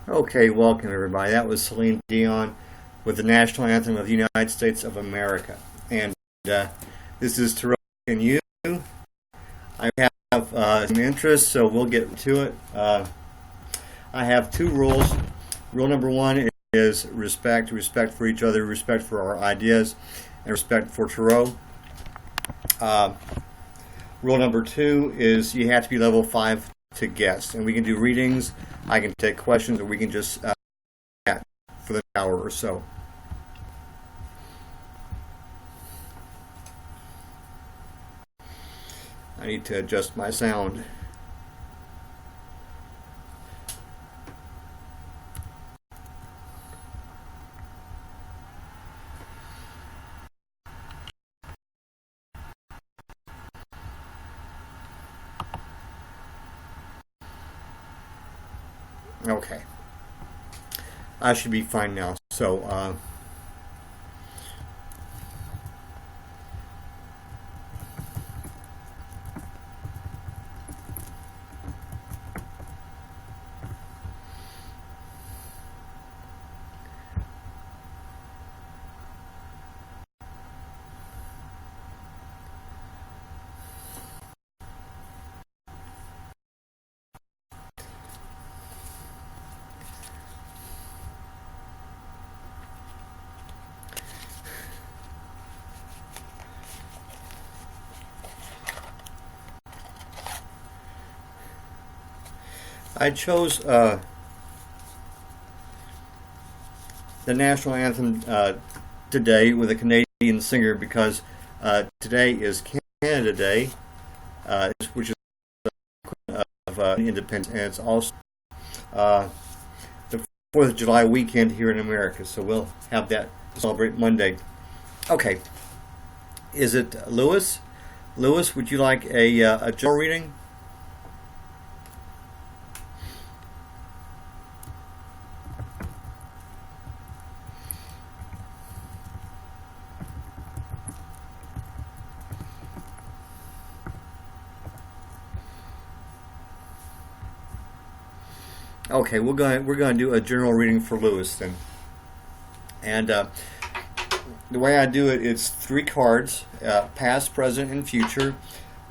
Okay, welcome everybody. That was Celine Dion with the national anthem of the United States of America. And this is Terrell and you. I have some interest, so we'll get to it. I have two rules. Rule number one is respect for each other, respect for our ideas, and respect for Terrell. Rule number two is you have to be level 5 to guess, and we can do readings, I can take questions, or we can just chat for the hour or so. I need to adjust my sound. Okay, I should be fine now. So I chose the national anthem today with a Canadian singer because today is Canada Day, which is of independence, and it's also the 4th of July weekend here in America, so we'll have that to celebrate Monday. Okay, is it Lewis? Lewis, would you like a journal reading? Okay, we're going to do a general reading for Lewis then, and the way I do it, it's 3 cards, past, present, and future.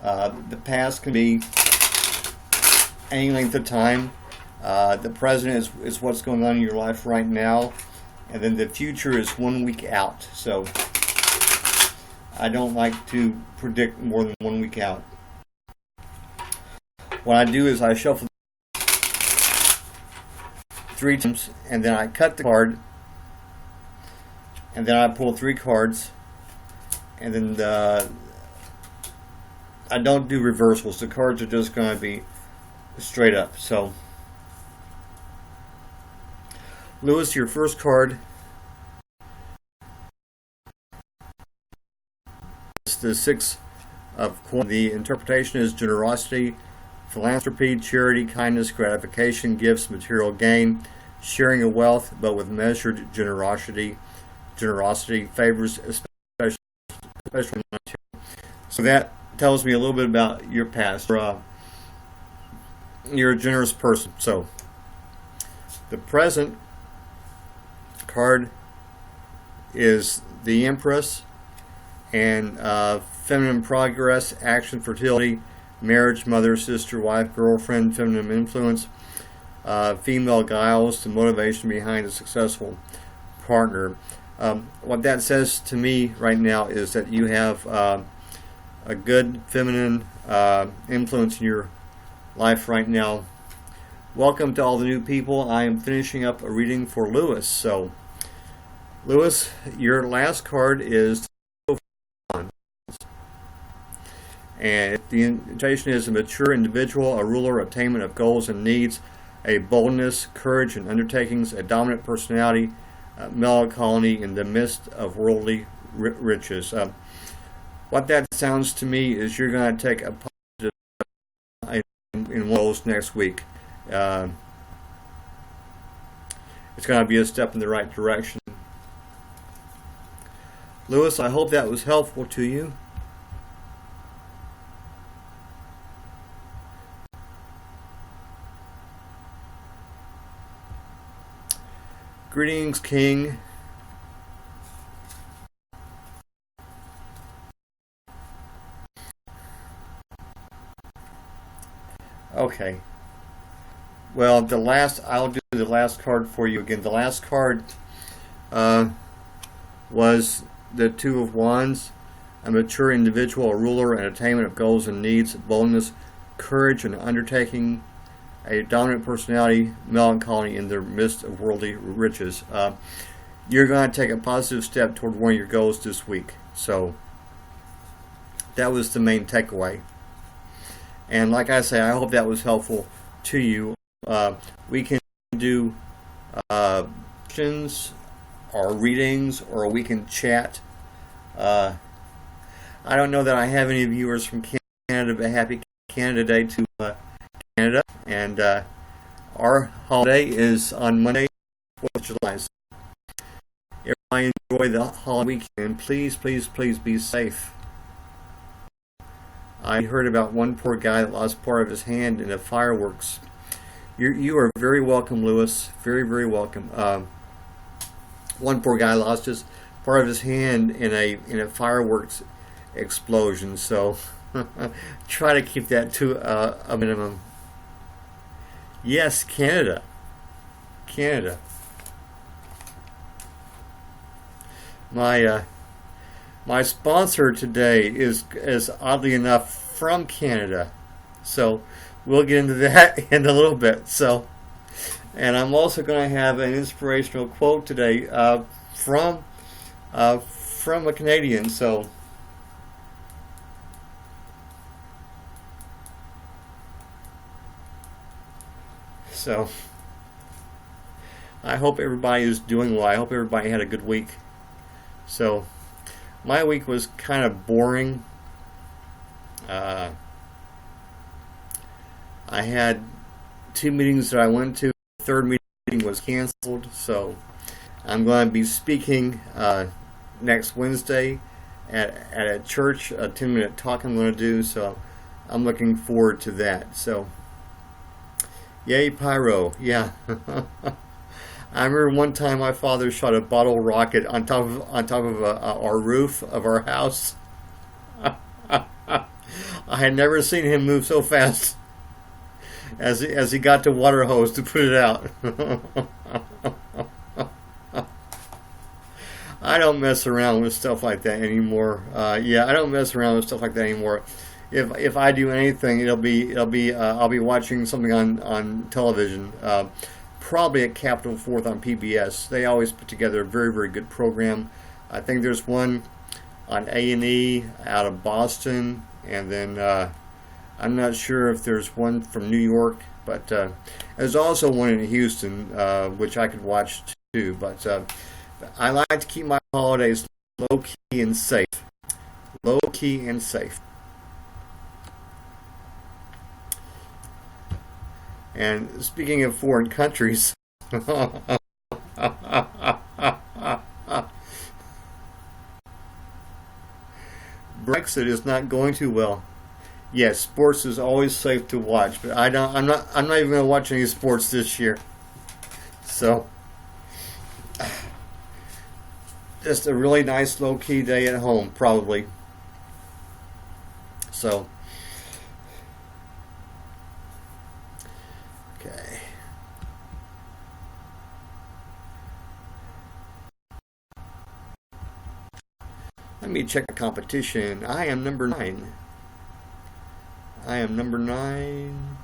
The past can be any length of time. The present is what's going on in your life right now, and then the future is 1 week out. So I don't like to predict more than 1 week out. What I do is I shuffle 3 times, and then I cut the card, and then I pull 3 cards, and then I don't do reversals. The cards are just going to be straight up. So, Lewis, your first card is the Six of Coins. The interpretation is generosity, philanthropy, charity, kindness, gratification, gifts, material gain, sharing of wealth, but with measured generosity. Generosity favors especially. So that tells me a little bit about your past. You're a generous person. So the present card is the Empress, and feminine progress, action, fertility, marriage, mother, sister, wife, girlfriend, feminine influence, female guiles, the motivation behind a successful partner. What that says to me right now is that you have a good feminine influence in your life right now. Welcome to all the new people. I am finishing up a reading for Lewis. So, Lewis, your last card is and the invitation is a mature individual, a ruler, attainment of goals and needs, a boldness, courage, and undertakings, a dominant personality, melancholy in the midst of worldly riches. What that sounds to me is you're going to take a positive in one of those next week. It's going to be a step in the right direction. Lewis, I hope that was helpful to you. Greetings, King. Okay. Well, I'll do the last card for you again. The last card was the Two of Wands, a mature individual, a ruler, an attainment of goals and needs, boldness, courage, and undertaking, a dominant personality, melancholy in the midst of worldly riches. You're going to take a positive step toward one of your goals this week. So that was the main takeaway. And like I say, I hope that was helpful to you. We can do questions or readings, or we can chat. I don't know that I have any viewers from Canada, but happy Canada Day to Canada. And our holiday is on Monday, 4th of July. So everybody enjoy the holiday weekend. Please, please, please be safe. I heard about one poor guy that lost part of his hand in the fireworks. You are very welcome, Lewis. Very, very welcome. One poor guy lost his part of his hand in a fireworks explosion. So try to keep that to a minimum. Yes, Canada. Canada. My sponsor today is oddly enough from Canada, so we'll get into that in a little bit. So, and I'm also going to have an inspirational quote today from a Canadian. So, I hope everybody is doing well. I hope everybody had a good week. So, my week was kind of boring. I had 2 meetings that I went to. The third meeting was canceled. So, I'm going to be speaking next Wednesday at a church, a 10-minute talk I'm going to do. So, I'm looking forward to that. So, yay, pyro. Yeah. I remember one time my father shot a bottle rocket on top of our roof of our house. I had never seen him move so fast as he got the water hose to put it out. I don't mess around with stuff like that anymore. I don't mess around with stuff like that anymore. If I do anything, I'll be watching something on television. Probably at Capital 4th on PBS. They always put together a very, very good program. I think there's one on A&E out of Boston, and then I'm not sure if there's one from New York, but there's also one in Houston, which I could watch too. But I like to keep my holidays low key and safe. Low key and safe. And speaking of foreign countries, Brexit is not going too well. Yes, sports is always safe to watch, but I'm not even going to watch any sports this year. So, just a really nice low key day at home, probably. So, okay. Let me check the competition. I am number 9. I am number 9.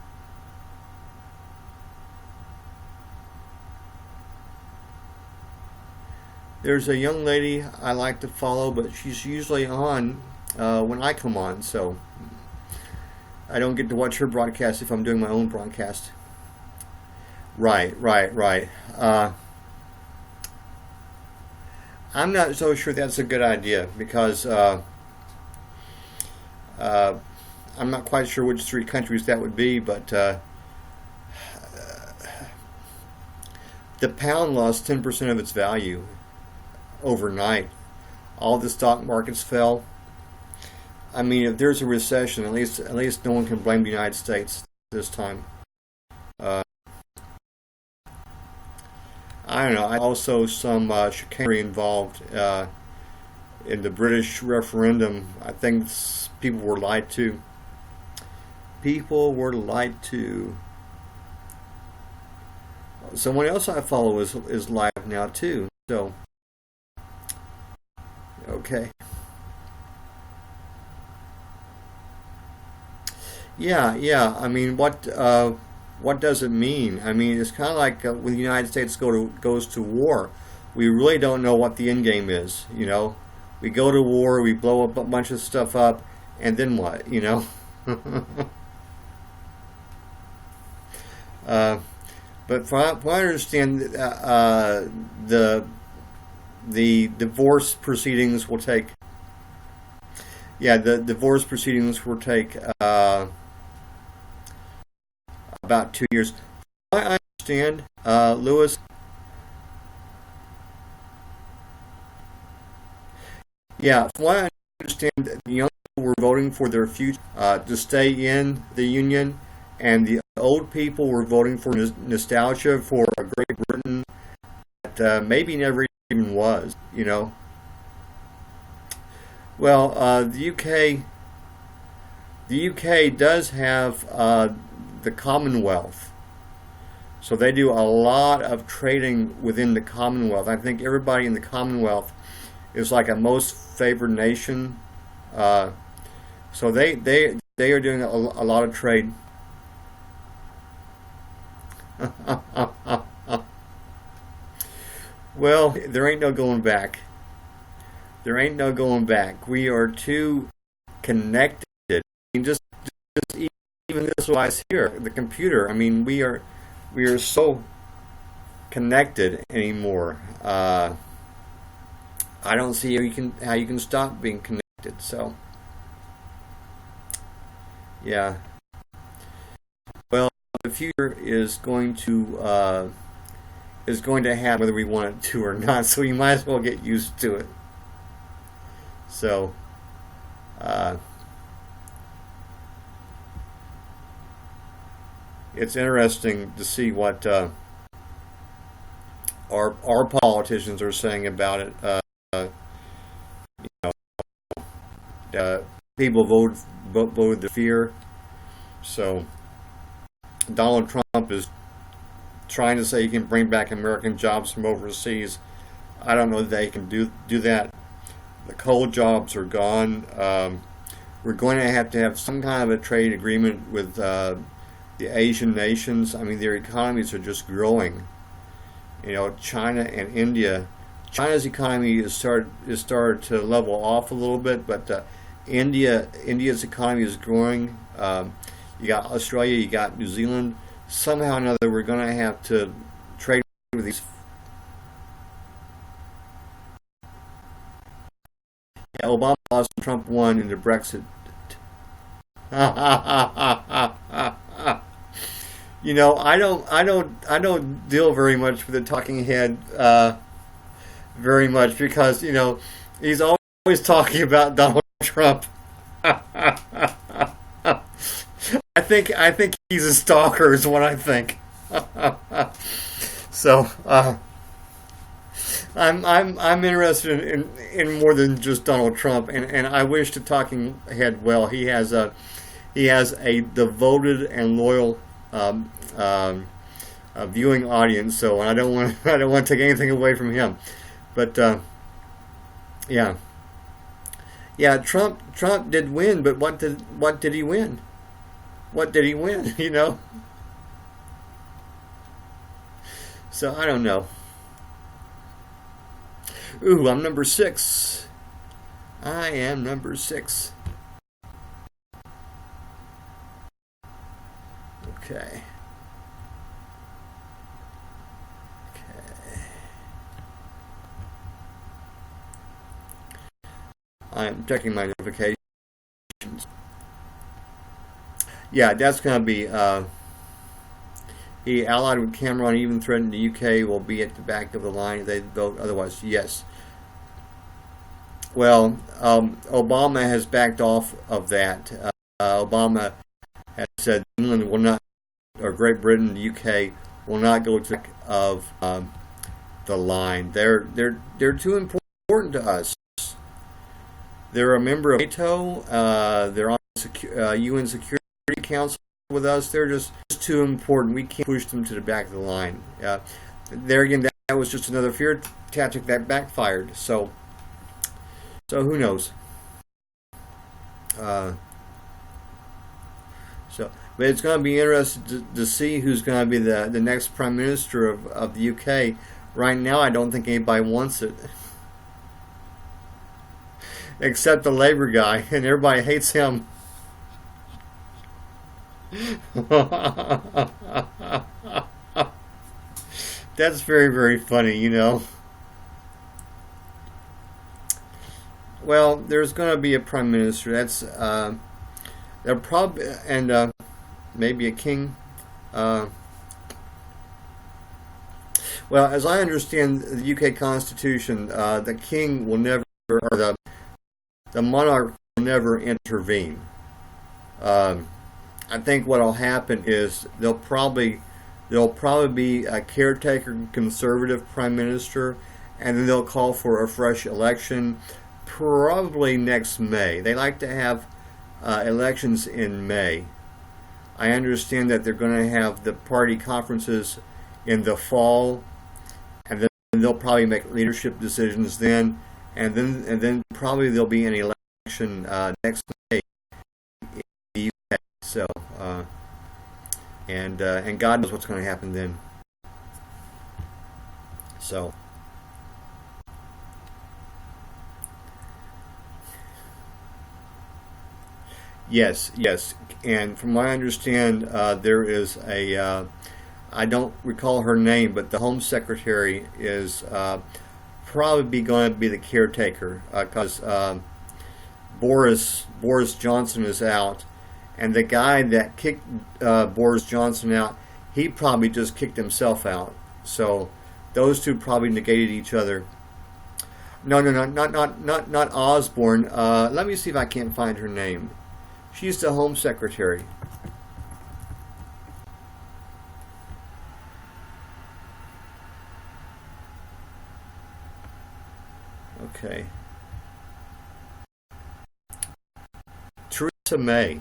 There's a young lady I like to follow, but she's usually on when I come on, so I don't get to watch her broadcast if I'm doing my own broadcast. Right. I'm not so sure that's a good idea because I'm not quite sure which 3 countries that would be, but the pound lost 10% of its value overnight. All the stock markets fell. I mean, if there's a recession, at least no one can blame the United States this time. I don't know. Also, some chicanery involved in the British referendum. I think people were lied to. People were lied to. Someone else I follow is live now too. So, okay. Yeah. I mean, what does it mean? I mean, it's kind of like when the United States goes to war. We really don't know what the end game is. You know, we go to war, we blow up a bunch of stuff up, and then what? You know. But from what I understand, the divorce proceedings will take. Yeah, the divorce proceedings will take about 2 years. I understand, Lewis. Yeah, from what I understand, the young people were voting for their future to stay in the union, and the old people were voting for nostalgia for a Great Britain that maybe never even was. You know. Well, the UK does have the Commonwealth, so they do a lot of trading within the Commonwealth. I think everybody in the Commonwealth is like a most favored nation, so they are doing a lot of trade. Well, there ain't no going back. There ain't no going back. We are too connected. I mean, just even this device here, the computer. I mean, we are so connected anymore. I don't see how you can stop being connected. So, yeah. Well, the future is going to happen whether we want it to or not. So you might as well get used to it. So, it's interesting to see what our politicians are saying about it. People voted the fear. So Donald Trump is trying to say he can bring back American jobs from overseas. I don't know that they can do that. The coal jobs are gone. We're going to have some kind of a trade agreement with the Asian nations. I mean, their economies are just growing. You know, China and India China's economy is started to level off a little bit, but India's economy is growing. You got Australia, you got New Zealand. Somehow or another, we're going to have to trade with these. Yeah, Obama lost, Trump won in the Brexit. You know, I don't deal very much with the talking head very much because he's always talking about Donald Trump. I think he's a stalker is what I think. So I'm interested in more than just Donald Trump, and I wish the talking head well. He has a devoted and loyal viewing audience. So I don't want to take anything away from him, but yeah. Trump did win, but what did he win? What did he win? So I don't know. Ooh, I'm number 6. I am number 6. Okay. I'm checking my notifications. Yeah, that's going to be. He allied with Cameron, even threatened the UK will be at the back of the line if they vote otherwise. Yes. Well, Obama has backed off of that. Obama has said England will not, or Great Britain, the UK will not go to the back of the line. They're too important to us. They're a member of NATO. They're on the UN Security Council with us. They're just too important. We can't push them to the back of the line. There again, that was just another fear tactic that backfired. So who knows? But it's going to be interesting to see who's going to be the next Prime Minister of the UK. Right now, I don't think anybody wants it. Except the Labour guy, and everybody hates him. That's very, very funny, Well, there's going to be a prime minister. That's they'll probably and maybe a king. Well, as I understand the UK Constitution, the king will never, or the monarch will never intervene. I think what'll happen is there'll probably be a caretaker conservative prime minister, and then they'll call for a fresh election, probably next May. They like to have elections in May. I understand that they're going to have the party conferences in the fall, and then they'll probably make leadership decisions then, and then probably there'll be an election next May in the UK. So, and God knows what's going to happen then. So, yes, and from what I understand, there is a I don't recall her name, but the Home Secretary is probably going to be the caretaker because Boris Johnson is out, and the guy that kicked Boris Johnson out, he probably just kicked himself out. So those two probably negated each other. No, not Osborne. Let me see if I can't find her name. She's the Home Secretary. Okay. Theresa May.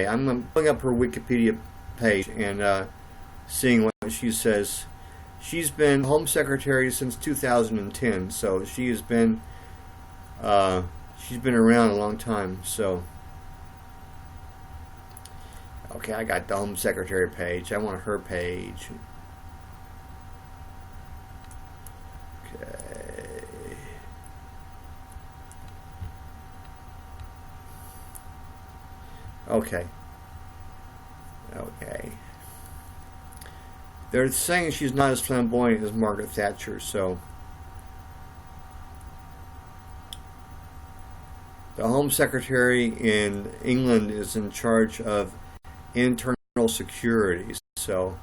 I'm pulling up her Wikipedia page and seeing what she says. She's been Home Secretary since 2010, so she's been around a long time. So, okay, I got the Home Secretary page. I want her page. Okay. Okay. They're saying she's not as flamboyant as Margaret Thatcher, so the Home Secretary in England is in charge of internal security. So,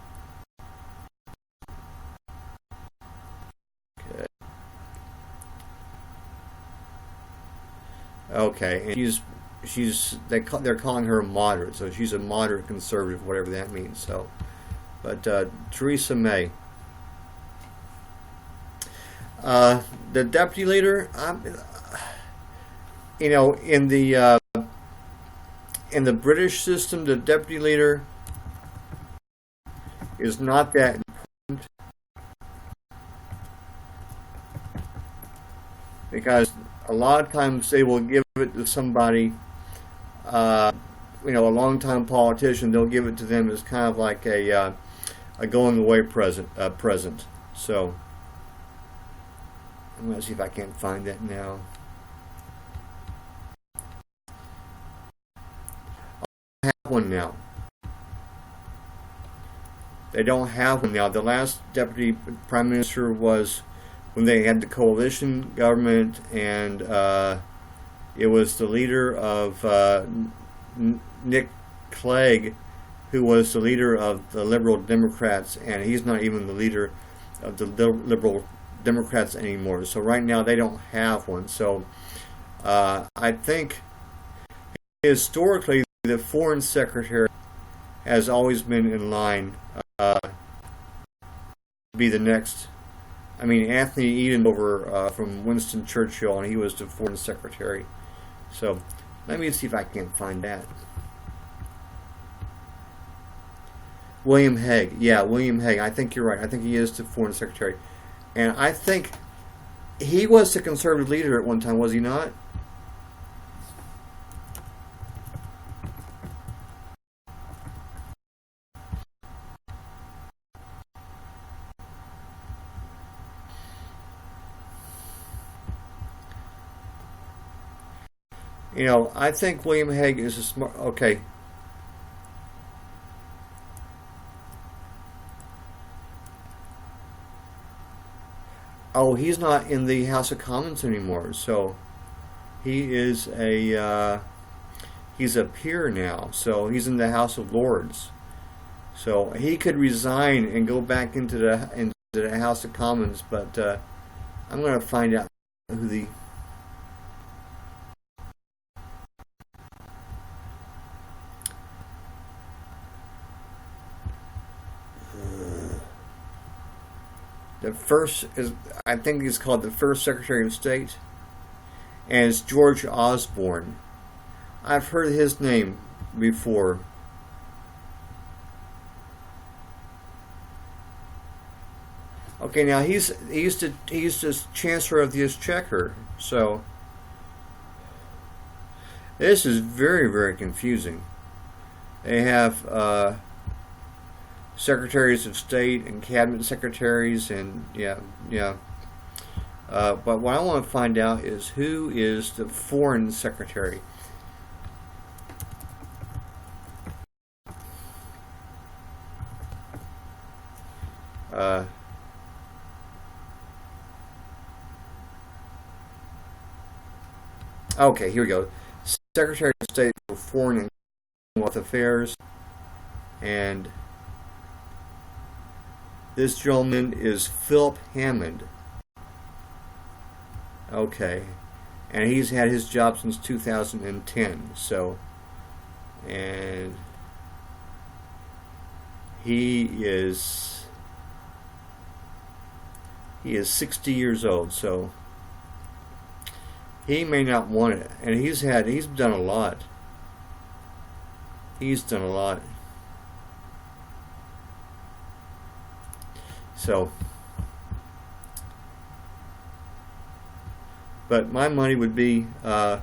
okay, and they're calling her moderate, so she's a moderate conservative, whatever that means. So, but Theresa May, the deputy leader, in the British system, the deputy leader is not that important because a lot of times they will give it to somebody, a long-time politician. They'll give it to them as kind of like a going away present. So I'm going to see if I can't find that now. I have one now. They don't have one now. The last deputy prime minister was when they had the coalition government, and it was the leader of Nick Clegg, who was the leader of the Liberal Democrats, and he's not even the leader of the Liberal Democrats anymore. So right now they don't have one. So I think historically the foreign secretary has always been in line to be the next. I mean, Anthony Edenhover from Winston Churchill, and he was the foreign secretary. So let me see if I can find that. William Hague. Yeah, William Hague. I think you're right. I think he is the foreign secretary. And I think he was the conservative leader at one time, was he not? I think William Hague is a smart. Okay. Oh, he's not in the House of Commons anymore. So he's a peer now. So he's in the House of Lords. So he could resign and go back into the House of Commons. But I'm going to find out who the. The first is, I think he's called the first Secretary of State, and it's George Osborne. I've heard his name before. Okay, now he's just Chancellor of the Exchequer, so this is very, very confusing. They have secretaries of state and cabinet secretaries, and but what I want to find out is who is the foreign secretary. Okay, here we go. Secretary of State for Foreign and Commonwealth Affairs, and this gentleman is Philip Hammond. Okay. And he's had his job since 2010. So, and he is 60 years old. So he may not want it. And he's done a lot. He's done a lot. So, but my money would be on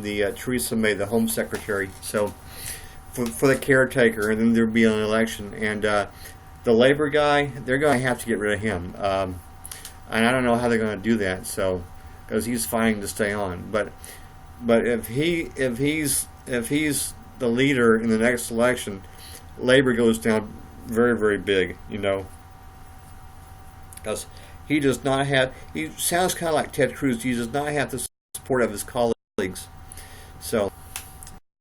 the Theresa May, the Home Secretary. So, for the caretaker, and then there'd be an election, and the Labor guy, they're going to have to get rid of him, and I don't know how they're going to do that. So, because he's fighting to stay on, but if he's if he's the leader in the next election, Labor goes down very, very big, because he does not have, he sounds kind of like Ted Cruz, he does not have the support of his colleagues. So,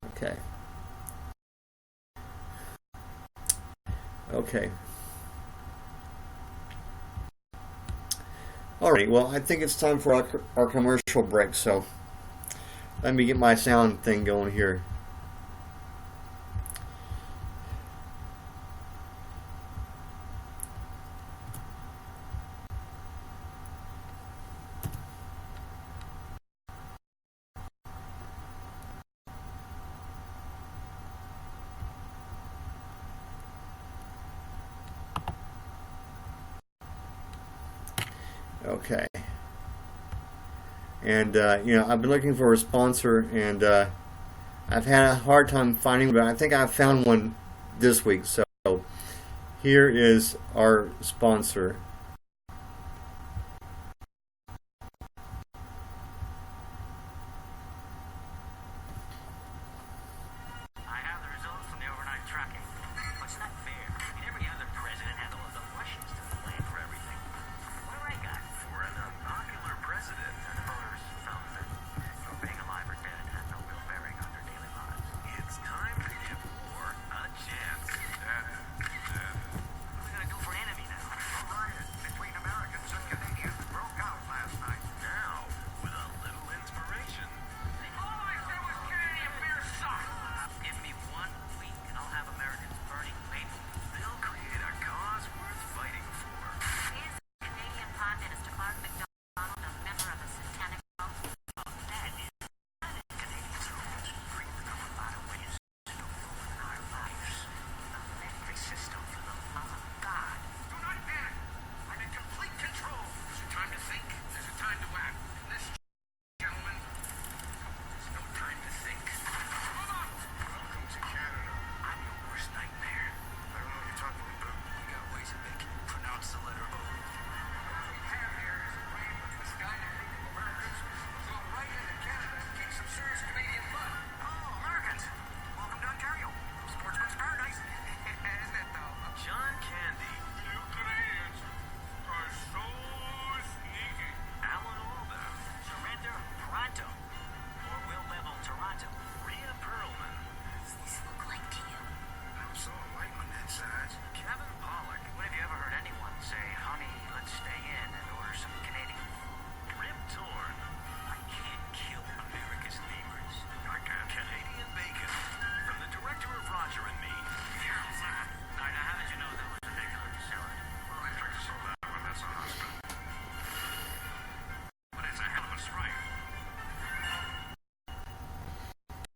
okay. Okay. Alright, well, I think it's time for our commercial break, so let me get my sound thing going here. Okay. And, I've been looking for a sponsor, and I've had a hard time finding one, but I think I found one this week. So here is our sponsor.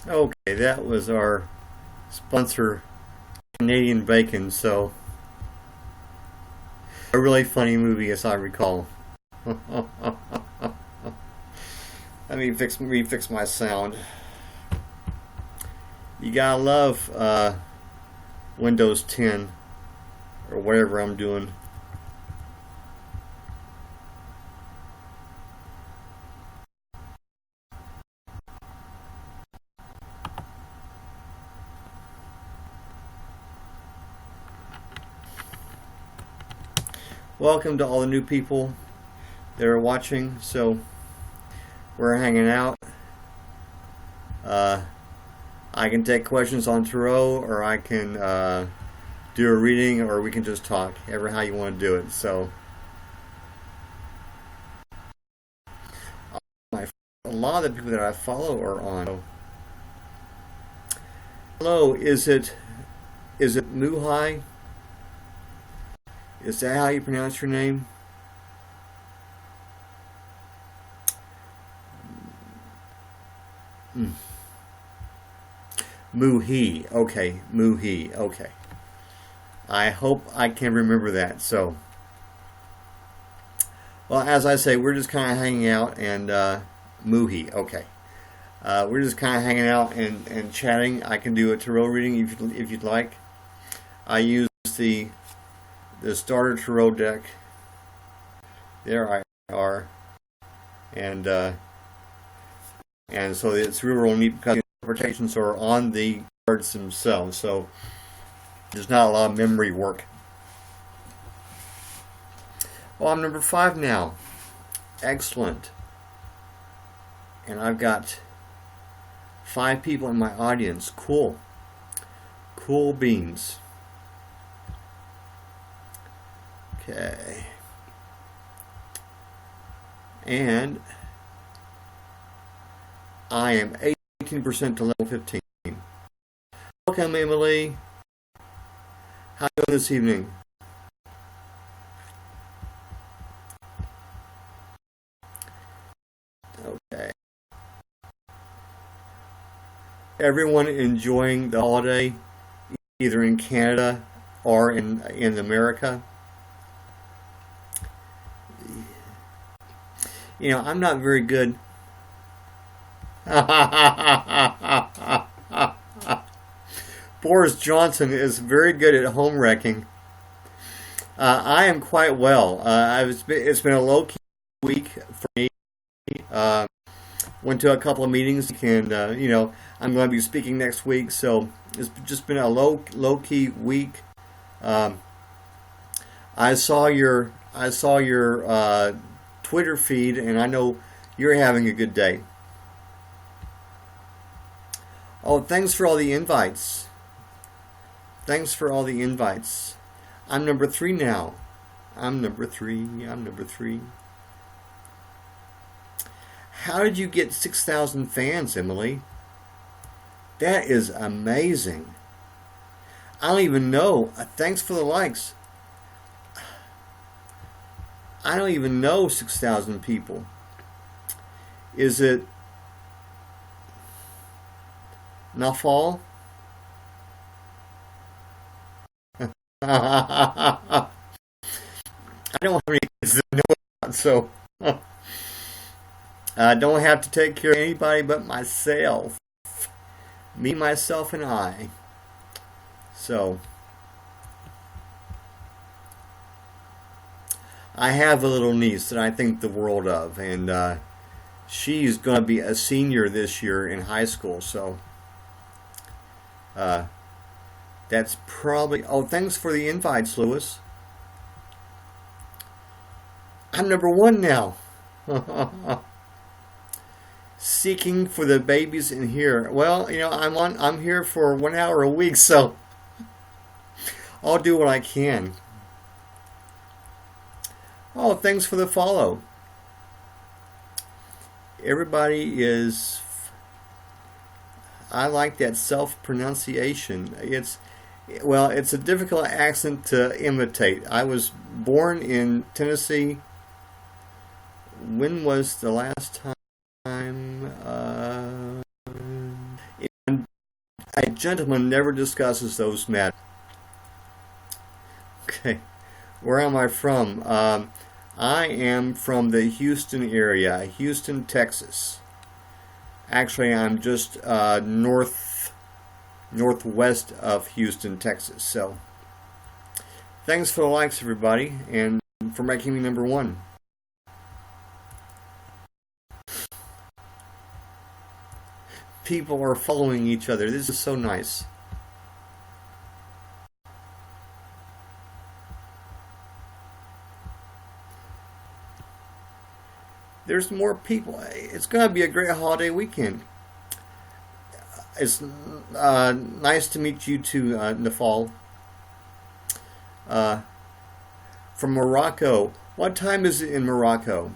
Okay, that was our sponsor, Canadian Bacon. So, a really funny movie, as I recall. Let me refix my sound. You gotta love Windows 10 or whatever I'm doing. Welcome to all the new people that are watching. So we're hanging out. I can take questions on Tarot, or I can do a reading, or we can just talk, ever how you want to do it. So a lot of the people that I follow are on. Hello, is it Muhai? Is that how you pronounce your name? Muhi. Okay, Muhi. Okay. I hope I can remember that. So, well, as I say, we're just kind of hanging out, and Muhi. Okay. We're just kind of hanging out and chatting. I can do a tarot reading if you'd like. I use the starter tarot deck. There I are, and so it's real neat because interpretations are on the cards themselves, so there's not a lot of memory work. Well, I'm number 5 now. Excellent. And I've got 5 people in my audience. Cool. Cool beans. Okay. And I am 18% to level 15. Welcome, Emily. How are you doing this evening? Okay. Everyone enjoying the holiday, either in Canada or in America? You know, I'm not very good. Boris Johnson is very good at home wrecking. I am quite well. It's been a low-key week for me. Went to a couple of meetings, and I'm going to be speaking next week, so it's just been a low-key week. I saw your Twitter feed, and I know you're having a good day. Oh, thanks for all the invites. Thanks for all the invites. I'm number 3 now. I'm number 3. How did you get 6,000 fans, Emily? That is amazing. I don't even know. Thanks for the likes. I don't even know 6,000 people. Is it Nafal? I don't have any kids that know about, so I don't have to take care of anybody but myself. Me, myself, and I. So I have a little niece that I think the world of, and she's going to be a senior this year in high school, so that's probably... Oh, thanks for the invites, Lewis. I'm number 1 now. Seeking for the babies in here. Well, I'm here for 1 hour a week, so I'll do what I can. Oh, thanks for the follow. Everybody is... I like that self-pronunciation. It's a difficult accent to imitate. I was born in Tennessee. When was the last time? A gentleman never discusses those matters. Okay. Where am I from? I am from the Houston area, Houston, Texas. Actually, I'm just northwest of Houston, Texas. So, thanks for the likes, everybody, and for making me number 1. People are following each other. This is so nice. There's more people. It's going to be a great holiday weekend. It's nice to meet you too, Nafal. From Morocco. What time is it in Morocco?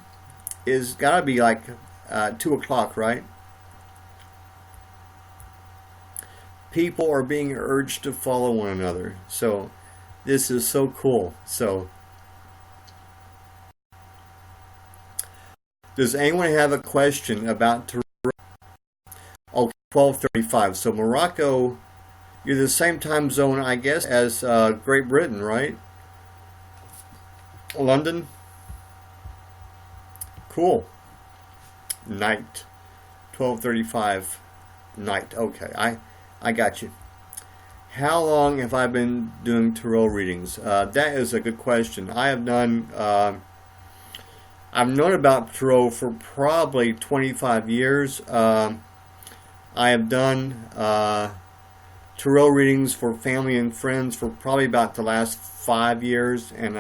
It's got to be like 2 o'clock, right? People are being urged to follow one another. So this is so cool. So does anyone have a question about Toronto? Oh, 12:35. So Morocco, you're the same time zone, I guess, as Great Britain, right? London? Cool. Night. 12:35. Night. Okay, I got you. How long have I been doing tarot readings? That is a good question. I have done... I've known about tarot for probably 25 years. I have done tarot readings for family and friends for probably about the last 5 years, and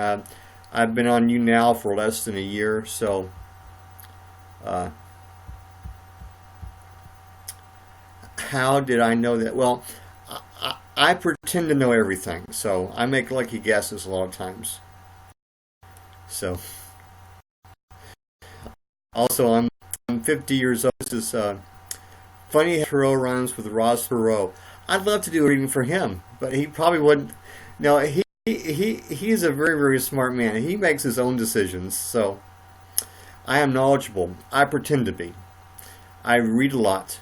I've been on YouNow for less than a year. So, how did I know that? Well, I pretend to know everything, so I make lucky guesses a lot of times. So, also, I'm 50 years old. This is funny tarot rhymes with Ross Perot. I'd love to do a reading for him, but he probably wouldn't. No, he's a very, very smart man. He makes his own decisions. So I am knowledgeable. I pretend to be. I read a lot.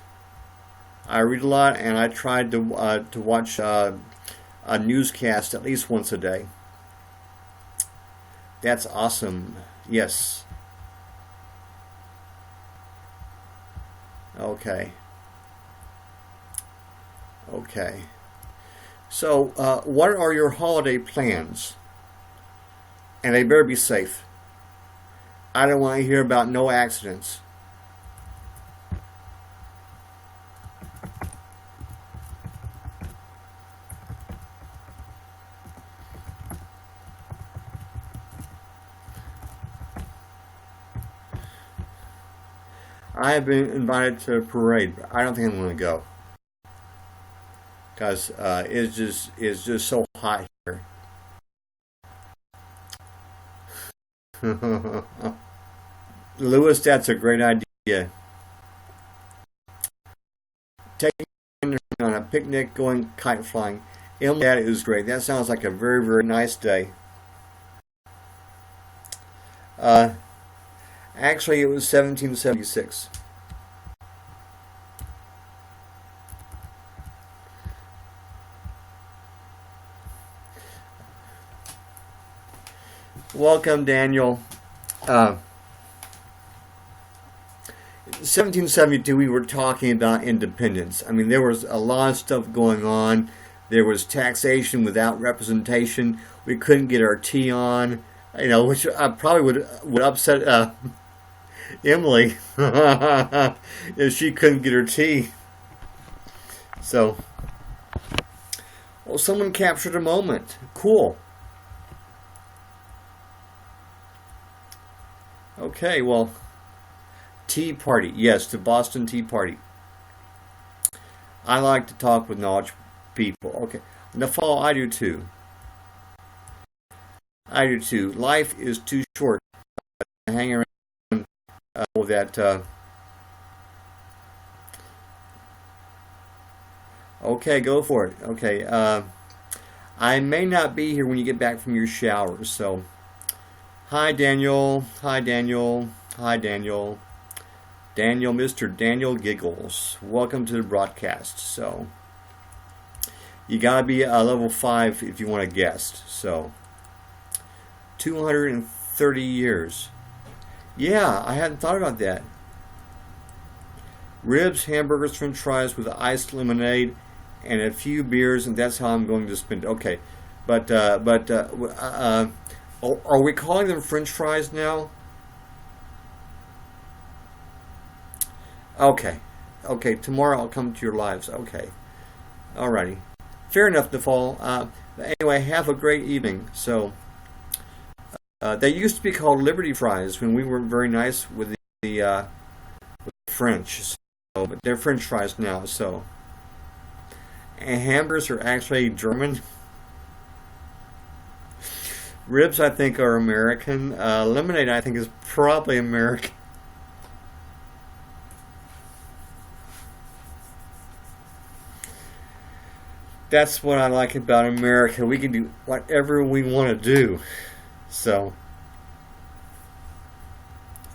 And I tried to watch a newscast at least once a day. That's awesome. Yes. Okay. Okay. So, what are your holiday plans? And they better be safe. I don't want to hear about no accidents. I have been invited to a parade, but I don't think I'm going to go because it's just so hot here. Lewis, that's a great idea. Taking on a picnic, going kite flying. Emily, that is great. That sounds like a very, very nice day. Uh, Actually, it was 1776. Welcome, Daniel. 1772, we were talking about independence. I mean, there was a lot of stuff going on. There was taxation without representation. We couldn't get our tea on, which I probably would upset Emily if she couldn't get her tea. So, well, someone captured a moment. Cool. Okay, well, Tea Party. Yes, the Boston Tea Party. I like to talk with knowledge people. Okay, in the fall, I do too. I do too. Life is too short to hang around with that. Okay, go for it. Okay, I may not be here when you get back from your showers, so. Hi, Daniel. Hi, Daniel. Hi, Daniel. Daniel, Mr. Daniel Giggles. Welcome to the broadcast. So, you gotta be a level 5 if you want a guest. So, 230 years. Yeah, I hadn't thought about that. Ribs, hamburgers, french fries with iced lemonade, and a few beers, and that's how I'm going to spend it. Okay, but are we calling them french fries now? Okay. Okay, tomorrow I'll come to your lives. Okay. Alrighty. Fair enough, Default. Anyway, have a great evening. So, they used to be called Liberty Fries when we weren't very nice with the French. So, but they're french fries now, so. And hamburgers are actually German. Ribs, I think, are American. Lemonade, I think, is probably American. That's what I like about America. We can do whatever we want to do. So,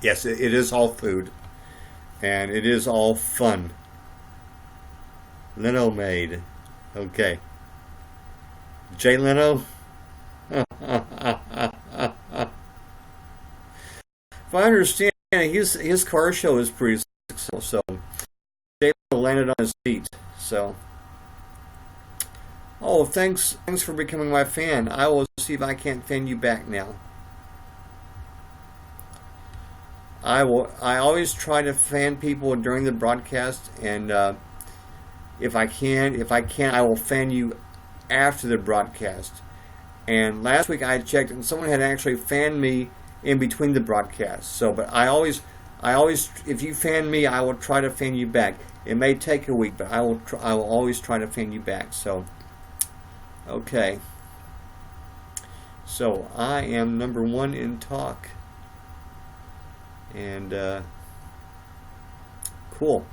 yes, it is all food. And it is all fun. Leno made. Okay. Jay Leno? If I understand, his car show is pretty successful, so Jay landed on his feet. So, oh, thanks for becoming my fan. I will see if I can't fan you back now. I always try to fan people during the broadcast, and if I can. If I can't, I will fan you after the broadcast. And last week I checked, and someone had actually fanned me in between the broadcasts. So, but I always, if you fan me, I will try to fan you back. It may take a week, but I will always try to fan you back. So, okay. So I am number one in talk, and cool.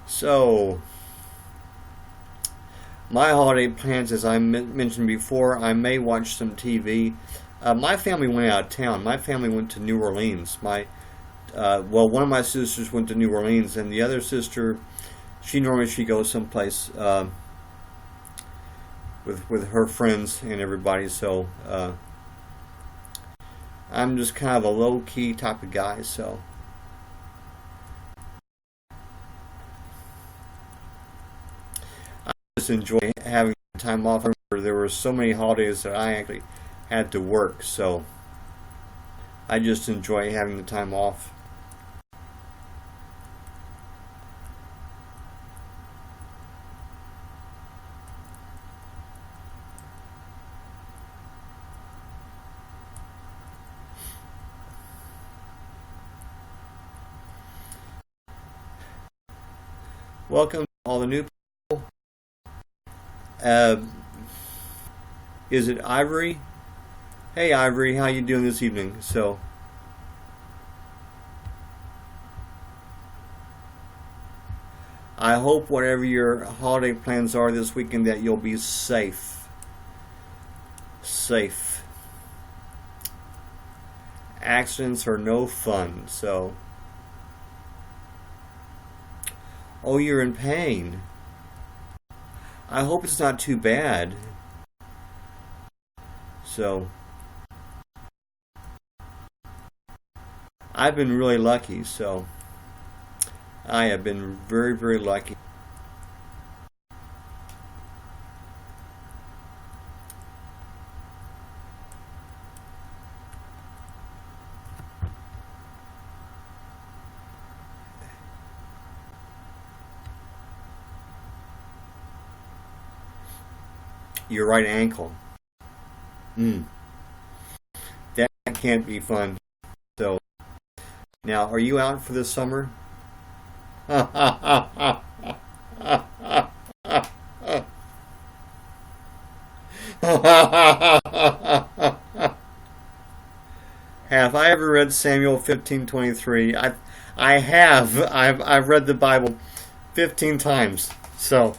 So, my holiday plans, as I mentioned before, I may watch some TV. My family went out of town. My family went to New Orleans. One of my sisters went to New Orleans, and the other sister, she goes someplace with her friends and everybody. So I'm just kind of a low key type of guy. So. Just enjoy having time off. There were so many holidays that I actually had to work, so I just enjoy having the time off. Welcome to all the new people. Is it Ivory? Hey Ivory, how you doing this evening? So, I hope whatever your holiday plans are this weekend that you'll be safe. Safe. Accidents are no fun, so. Oh, you're in pain. I hope it's not too bad. So, I've been really lucky, so I have been very, very lucky. Your right ankle. That can't be fun. So, now, are you out for the summer? Have I ever read Samuel 15:23? I have. I've read the Bible 15 times. So,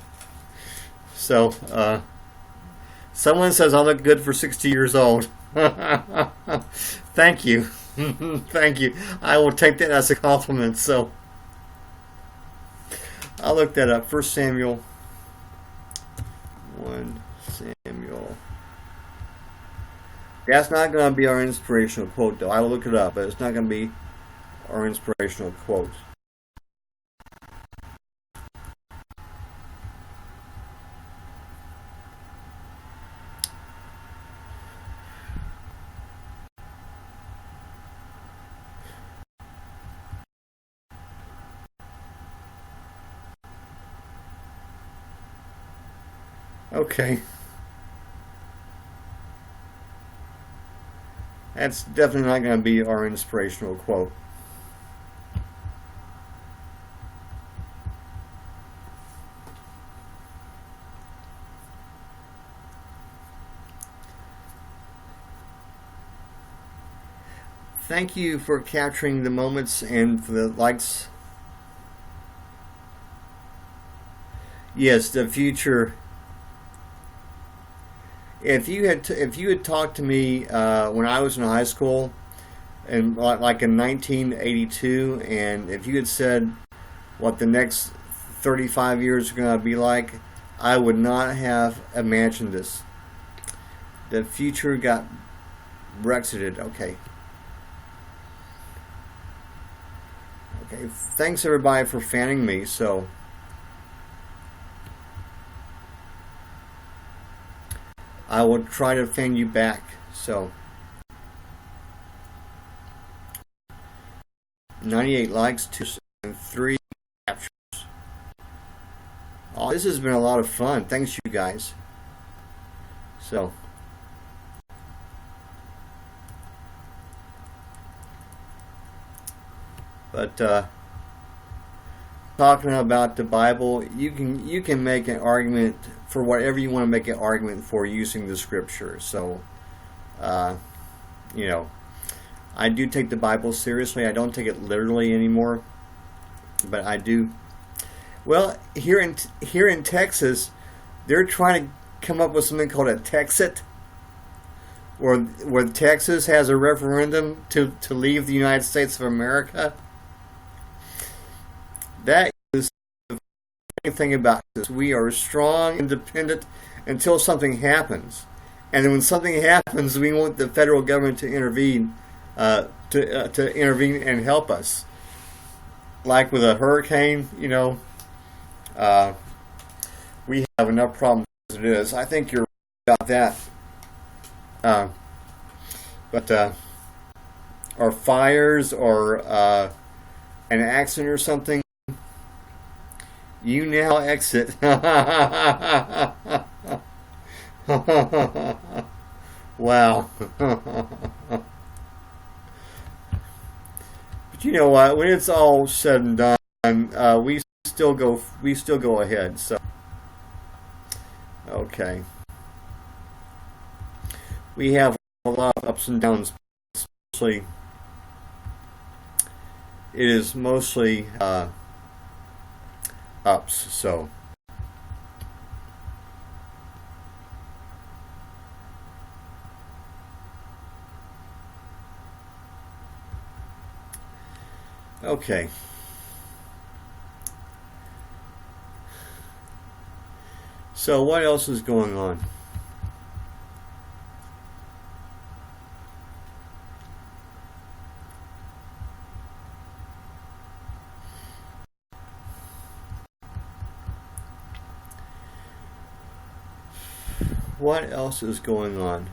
someone says I look good for 60 years old. Thank you. Thank you. I will take that as a compliment. So, I'll look that up. 1 Samuel. 1 Samuel. That's not going to be our inspirational quote, though. I will look it up, but it's not going to be our inspirational quote. Okay. That's definitely not going to be our inspirational quote. Thank you for capturing the moments and for the likes. Yes, the future. If you had talked to me when I was in high school, and like in 1982, and if you had said what the next 35 years are going to be like, I would not have imagined this. The future got Brexited. Okay. Okay. Thanks everybody for fanning me. So. I will try to fan you back. So, 98 likes, 2 and 3 captures. Oh, this has been a lot of fun. Thanks, you guys. So, but talking about the Bible, you can make an argument for whatever you want to make an argument for using the Scripture. So, you know, I do take the Bible seriously. I don't take it literally anymore, but I do. Well, here in Texas, they're trying to come up with something called a Texit, where Texas has a referendum to leave the United States of America. That is the funny thing about this. We are strong, independent until something happens, and then when something happens, we want the federal government to intervene, to intervene and help us. Like with a hurricane, you know, we have enough problems as it is. I think you're right about that. But or fires or an accident or something, YouNow exit. Wow. But you know what? When it's all said and done, we still go ahead. So, okay. We have a lot of ups and downs. Especially, it is mostly ups. So. Okay. So what else is going on? What else is going on?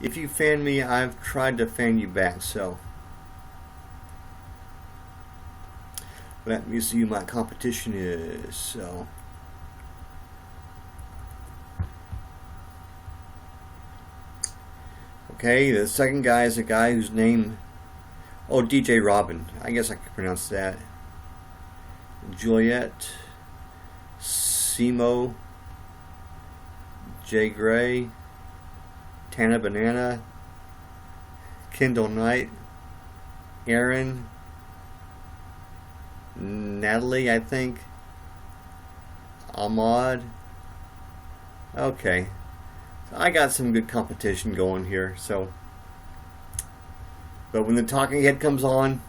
If you fan me, I've tried to fan you back, so let me see who my competition is. So okay, the second guy is a guy whose name, oh, DJ Robin, I guess I could pronounce that. Juliet, Simo, Jay Gray, Tana Banana, Kendall Knight, Aaron, Natalie, I think, Ahmad. Okay, so I got some good competition going here. So, but when the talking head comes on,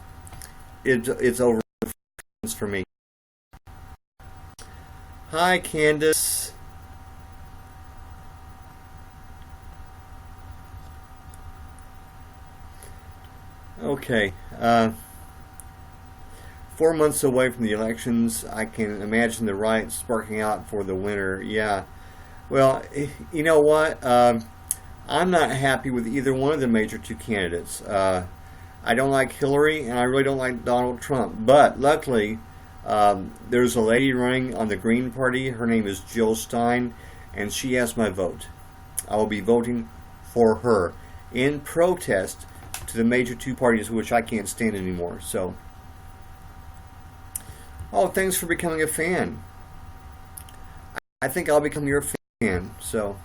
it's over for me. Hi, Candace. Okay, 4 months away from the elections, I can imagine the right sparking out for the winner. Yeah, well, you know what? I'm not happy with either one of the major two candidates. I don't like Hillary, and I really don't like Donald Trump. But luckily, there's a lady running on the Green Party. Her name is Jill Stein, and she has my vote. I will be voting for her in protest to the major two parties, which I can't stand anymore. So, oh, thanks for becoming a fan. I think I'll become your fan. So,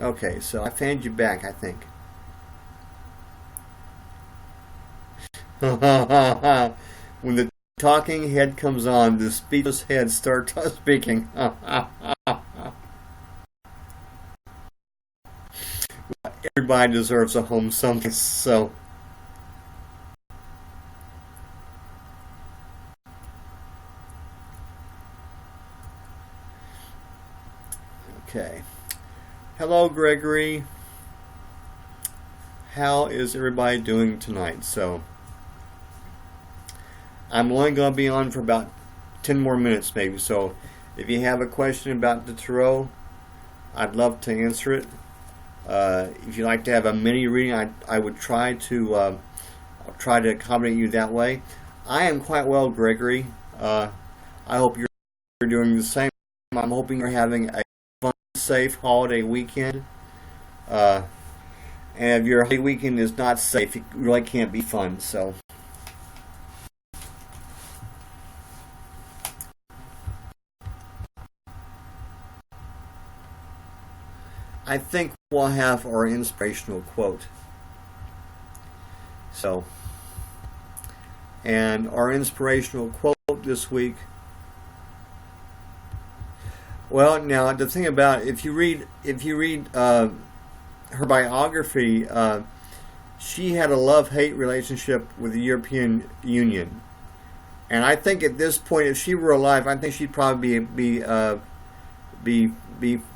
okay, so I fanned you back, I think. When the talking head comes on, the speechless head starts speaking. Everybody deserves a home someplace, so. Okay. Hello, Gregory. how is everybody doing tonight? So I'm only going to be on for about 10 more minutes maybe. So if you have a question about the tarot, I'd love to answer it. If you'd like to have a mini reading, I would try to I'll try to accommodate you that way. I am quite well, Gregory. I hope you're doing the same. I'm hoping you're having a fun, safe holiday weekend. And if your holiday weekend is not safe, it really can't be fun. So. I think we'll have our inspirational quote. So, and our inspirational quote this week. Well, now the thing about if you read her biography, she had a love-hate relationship with the European Union, and I think at this point, if she were alive, I think she'd probably be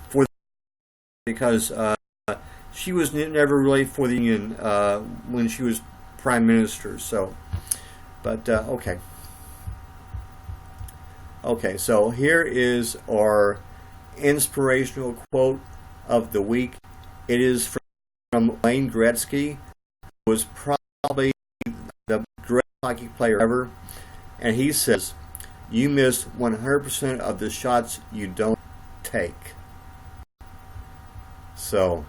for, because she was never really for the Union when she was prime minister. So, but okay. Okay, so here is our inspirational quote of the week. It is from Wayne Gretzky, who was probably the greatest hockey player ever. And he says, "You miss 100% of the shots you don't take." So,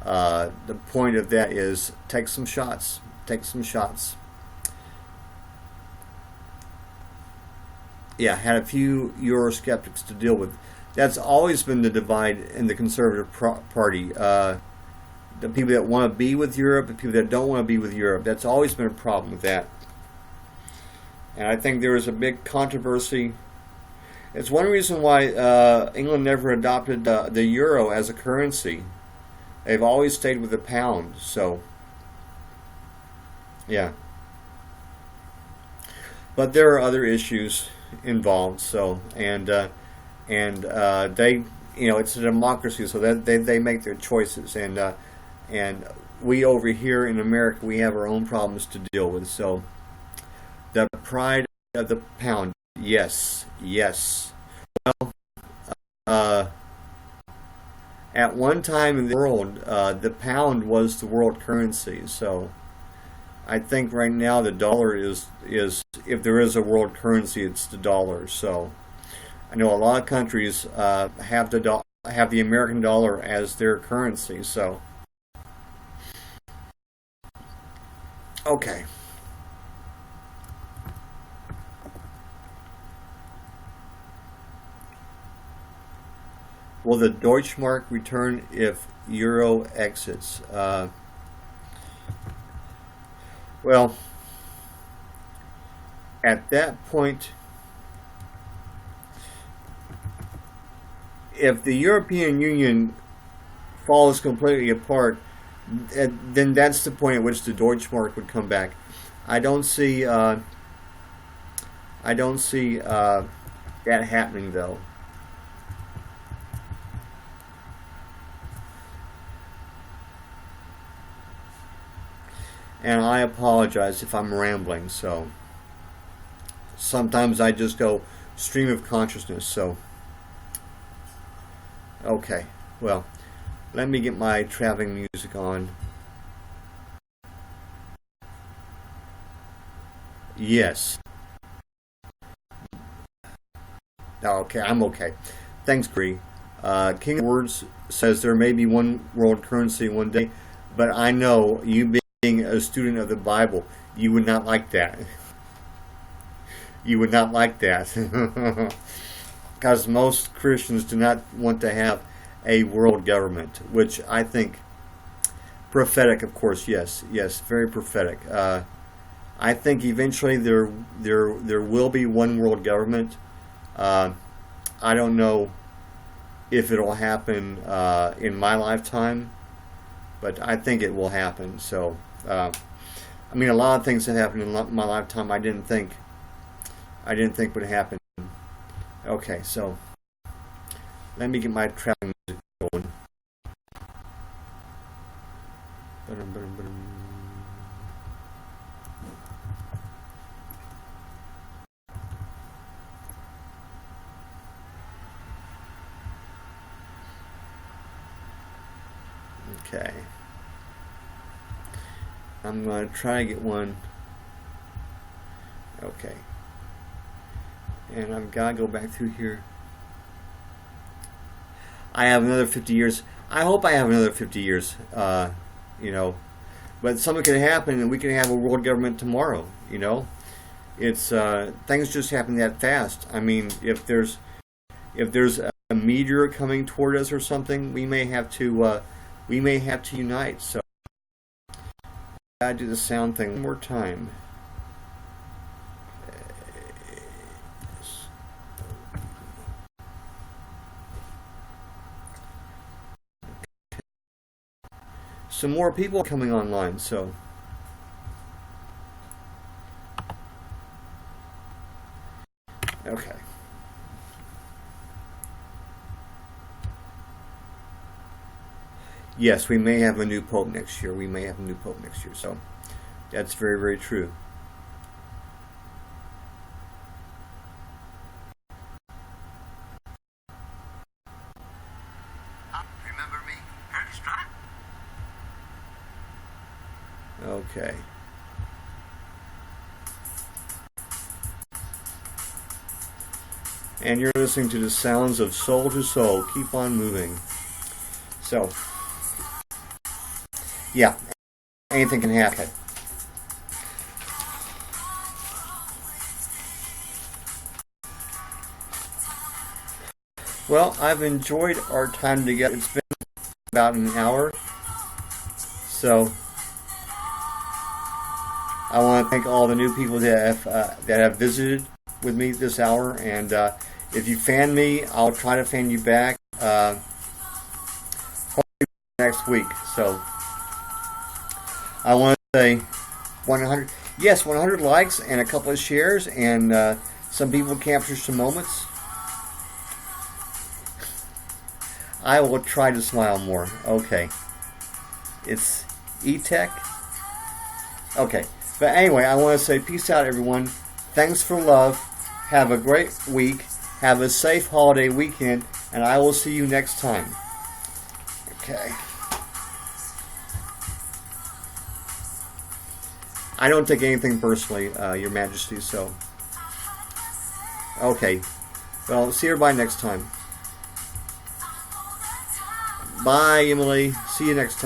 the point of that is take some shots. Take some shots. Yeah, had a few Eurosceptics to deal with. That's always been the divide in the Conservative Party. The people that want to be with Europe, the people that don't want to be with Europe. That's always been a problem with that. And I think there is a big controversy. It's one reason why England never adopted the euro as a currency. They've always stayed with the pound. So, yeah. But there are other issues involved. So, and they, it's a democracy, so that they make their choices, and we over here in America, we have our own problems to deal with. So, the pride of the pound, yes. Well, at one time in the world, the pound was the world currency. So, I think right now the dollar is if there is a world currency, it's the dollar. So I know a lot of countries have the American dollar as their currency. So okay. Will the Deutschmark return if euro exits? Well, at that point, if the European Union falls completely apart, then that's the point at which the Deutschmark would come back. I don't see that happening, though. And I apologize if I'm rambling. So sometimes I just go stream of consciousness. So okay, well, let me get my traveling music on. Yes. Okay, I'm okay. Thanks, Bree. King of Words says there may be one world currency one day, but I know you being a student of the Bible, you would not like that. You would not like that. Because most Christians do not want to have a world government, which I think prophetic, of course, yes, very prophetic. I think eventually there will be one world government. I don't know if it'll happen in my lifetime, but I think it will happen. So, I mean, a lot of things that happened in my lifetime I didn't think would happen. Okay, so let me get my traveling music going. Okay. I'm going to try to get one. Okay. And I've got to go back through here. I have another 50 years. I hope I have another 50 years, you know. But something can happen and we can have a world government tomorrow, you know. It's things just happen that fast. I mean, if there's a meteor coming toward us or something, we may have to unite. So I do the sound thing one more time. Some more people coming online, so okay. Yes, we may have a new pope next year. We may have a new pope next year, so that's very, very true. Remember me, Curtis Trot? Okay. And you're listening to the sounds of soul to soul. Keep on moving. So, yeah, anything can happen. Well, I've enjoyed our time together. It's been about an hour. So, I want to thank all the new people that have visited with me this hour. And if you fan me, I'll try to fan you back hopefully next week. So, I want to say 100. Yes, 100 likes and a couple of shares, and some people capture some moments. I will try to smile more. Okay. It's E-Tech. Okay. But anyway, I want to say peace out, everyone. Thanks for love. Have a great week. Have a safe holiday weekend. And I will see you next time. Okay. I don't take anything personally, Your Majesty, so. Okay. Well, see everybody next time. Bye, Emily. See you next time.